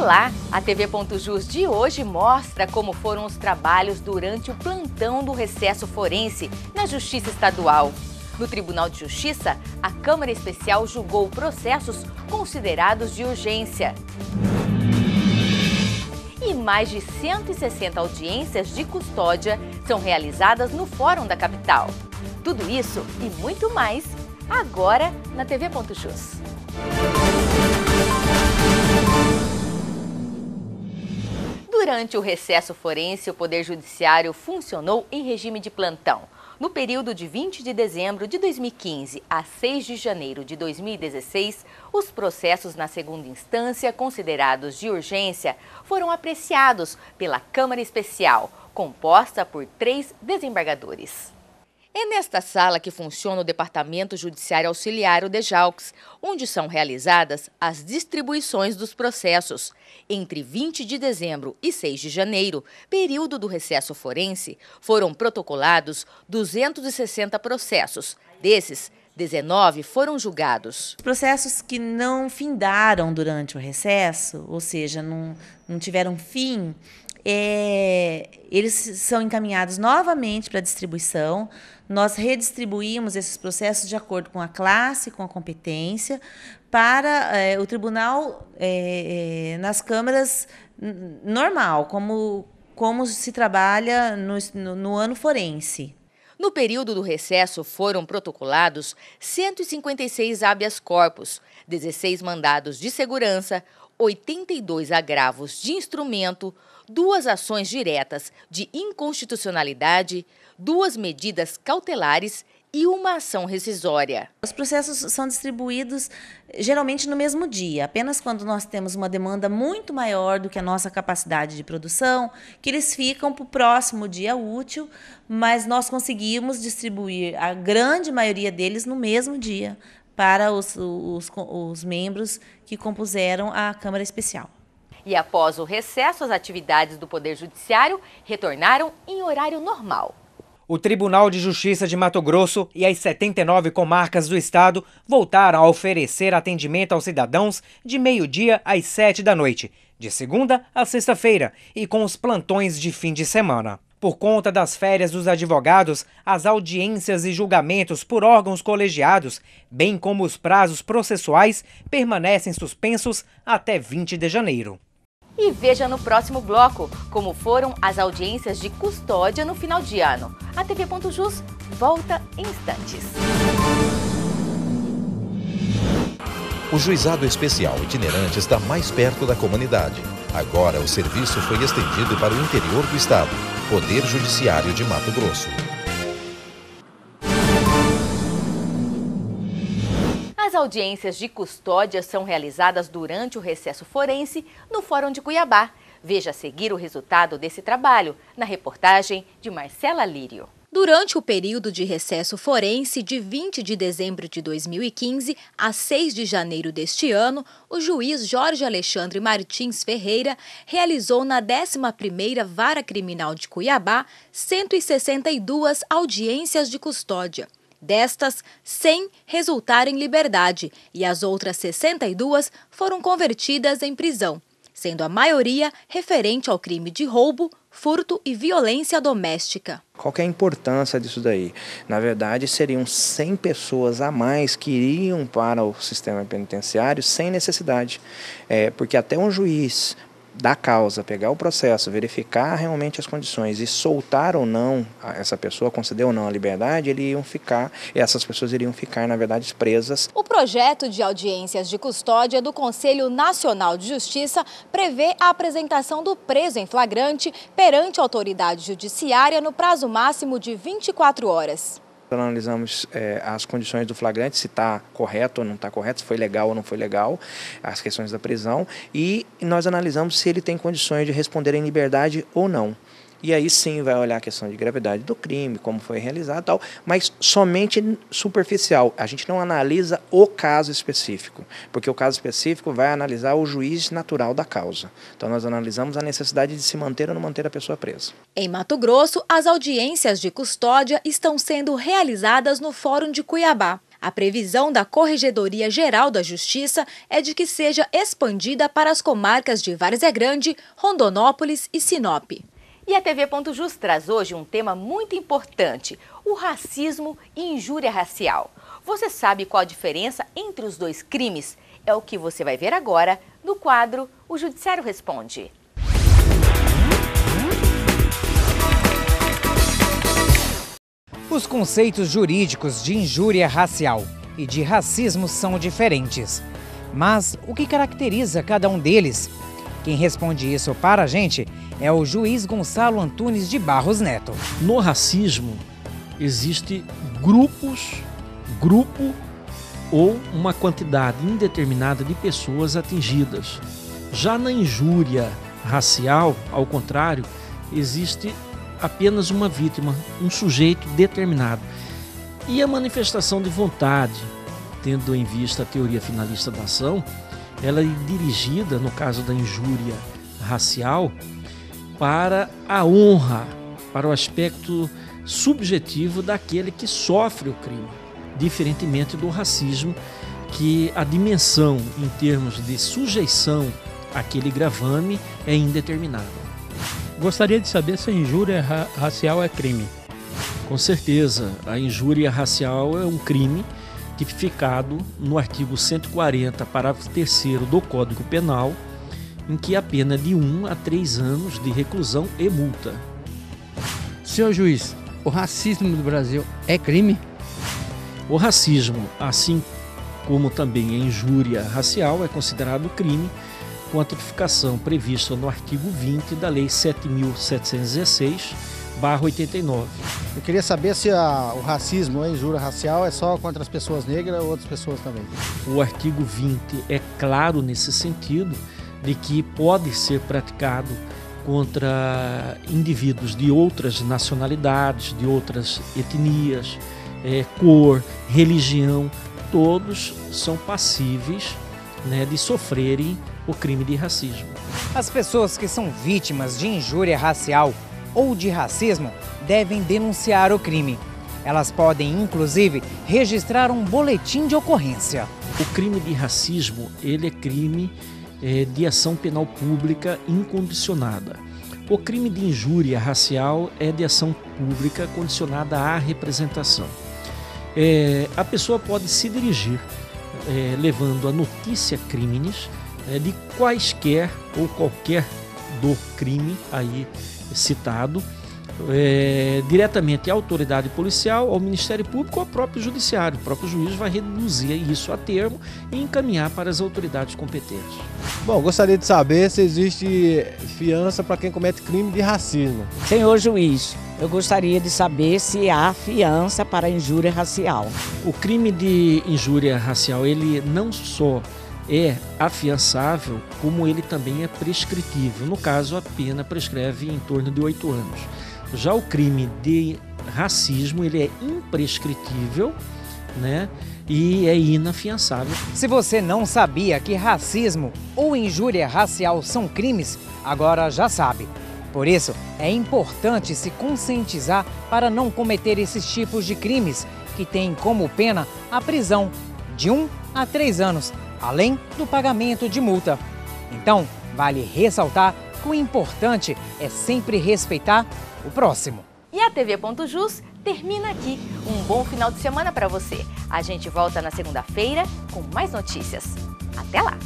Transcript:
Olá! A TV.jus de hoje mostra como foram os trabalhos durante o plantão do recesso forense na Justiça Estadual. No Tribunal de Justiça, a Câmara Especial julgou processos considerados de urgência. E mais de 160 audiências de custódia são realizadas no Fórum da Capital. Tudo isso e muito mais, agora na TV.jus. Durante o recesso forense, o Poder Judiciário funcionou em regime de plantão. No período de 20 de dezembro de 2015 a 6 de janeiro de 2016, os processos na segunda instância, considerados de urgência, foram apreciados pela Câmara Especial, composta por 3 desembargadores. É nesta sala que funciona o Departamento Judiciário Auxiliar, o DEJAUX, onde são realizadas as distribuições dos processos. Entre 20 de dezembro e 6 de janeiro, período do recesso forense, foram protocolados 260 processos. Desses, 19 foram julgados. Processos que não findaram durante o recesso, ou seja, não tiveram fim, eles são encaminhados novamente para distribuição. Nós redistribuímos esses processos de acordo com a classe, com a competência, para o tribunal nas câmaras normal, como se trabalha no ano forense. No período do recesso foram protocolados 156 habeas corpus, 16 mandados de segurança, 82 agravos de instrumento, 2 ações diretas de inconstitucionalidade, 2 medidas cautelares e uma ação rescisória. Os processos são distribuídos geralmente no mesmo dia, apenas quando nós temos uma demanda muito maior do que a nossa capacidade de produção, que eles ficam para o próximo dia útil, mas nós conseguimos distribuir a grande maioria deles no mesmo dia para os membros que compuseram a Câmara Especial. E após o recesso, as atividades do Poder Judiciário retornaram em horário normal. O Tribunal de Justiça de Mato Grosso e as 79 comarcas do estado voltaram a oferecer atendimento aos cidadãos de meio-dia às 7 da noite, de segunda a sexta-feira, e com os plantões de fim de semana. Por conta das férias dos advogados, as audiências e julgamentos por órgãos colegiados, bem como os prazos processuais, permanecem suspensos até 20 de janeiro. E veja no próximo bloco como foram as audiências de custódia no final de ano. A TV.jus volta em instantes. O Juizado Especial Itinerante está mais perto da comunidade. Agora o serviço foi estendido para o interior do estado. Poder Judiciário de Mato Grosso. As audiências de custódia são realizadas durante o recesso forense no Fórum de Cuiabá. Veja a seguir o resultado desse trabalho na reportagem de Marcela Lírio. Durante o período de recesso forense de 20 de dezembro de 2015 a 6 de janeiro deste ano, o juiz Jorge Alexandre Martins Ferreira realizou na 11ª Vara Criminal de Cuiabá 162 audiências de custódia. Destas, 100 resultaram em liberdade e as outras 62 foram convertidas em prisão, sendo a maioria referente ao crime de roubo, furto e violência doméstica. Qual que é a importância disso daí? Na verdade, seriam 100 pessoas a mais que iriam para o sistema penitenciário sem necessidade, porque até um juiz da causa, pegar o processo, verificar realmente as condições e soltar ou não essa pessoa, conceder ou não a liberdade, essas pessoas iriam ficar, na verdade, presas. O projeto de audiências de custódia do Conselho Nacional de Justiça prevê a apresentação do preso em flagrante perante a autoridade judiciária no prazo máximo de 24 horas. Analisamos as condições do flagrante, se está correto ou não está correto, se foi legal ou não foi legal, as questões da prisão, e nós analisamos se ele tem condições de responder em liberdade ou não. E aí sim vai olhar a questão de gravidade do crime, como foi realizado e tal, mas somente superficial. A gente não analisa o caso específico, porque o caso específico vai analisar o juiz natural da causa. Então nós analisamos a necessidade de se manter ou não manter a pessoa presa. Em Mato Grosso, as audiências de custódia estão sendo realizadas no Fórum de Cuiabá. A previsão da Corregedoria Geral da Justiça é de que seja expandida para as comarcas de Várzea Grande, Rondonópolis e Sinop. E a TV.jus traz hoje um tema muito importante, o racismo e injúria racial. Você sabe qual a diferença entre os dois crimes? É o que você vai ver agora no quadro O Judiciário Responde. Os conceitos jurídicos de injúria racial e de racismo são diferentes. Mas o que caracteriza cada um deles? Quem responde isso para a gente é o juiz Gonçalo Antunes de Barros Neto. No racismo, existe grupo ou uma quantidade indeterminada de pessoas atingidas. Já na injúria racial, ao contrário, existe apenas uma vítima, um sujeito determinado. E a manifestação de vontade, tendo em vista a teoria finalista da ação, ela é dirigida, no caso da injúria racial, para a honra, para o aspecto subjetivo daquele que sofre o crime, diferentemente do racismo, que a dimensão em termos de sujeição àquele gravame é indeterminada. Gostaria de saber se a injúria racial é crime. Com certeza, a injúria racial é um crime tipificado no artigo 140, parágrafo 3º do Código Penal, em que a pena é de 1 a 3 anos de reclusão e multa. Senhor juiz, o racismo no Brasil é crime? O racismo, assim como também a injúria racial, é considerado crime com a tipificação prevista no artigo 20 da Lei 7.716/89. Eu queria saber se o racismo ou a injúria racial é só contra as pessoas negras ou outras pessoas também. O artigo 20 é claro nesse sentido de que pode ser praticado contra indivíduos de outras nacionalidades, de outras etnias, cor, religião, todos são passíveis, de sofrerem o crime de racismo. As pessoas que são vítimas de injúria racial ou de racismo devem denunciar o crime. Elas podem, inclusive, registrar um boletim de ocorrência. O crime de racismo, ele é crime de ação penal pública incondicionada. O crime de injúria racial é de ação pública condicionada à representação. A pessoa pode se dirigir levando a notícia criminis de quaisquer ou qualquer do crime aí citado, diretamente à autoridade policial, ao Ministério Público ou ao próprio Judiciário. O próprio juiz vai reduzir isso a termo e encaminhar para as autoridades competentes. Bom, gostaria de saber se existe fiança para quem comete crime de racismo. Senhor juiz, eu gostaria de saber se há fiança para injúria racial. O crime de injúria racial, ele não só é afiançável, como ele também é prescritível. No caso, a pena prescreve em torno de 8 anos. Já o crime de racismo, ele é imprescritível, e é inafiançável. Se você não sabia que racismo ou injúria racial são crimes, agora já sabe. Por isso, é importante se conscientizar para não cometer esses tipos de crimes, que têm como pena a prisão de 1 a 3 anos, além do pagamento de multa. Então, vale ressaltar que o importante é sempre respeitar o próximo. E a TV.jus termina aqui. Um bom final de semana para você. A gente volta na segunda-feira com mais notícias. Até lá!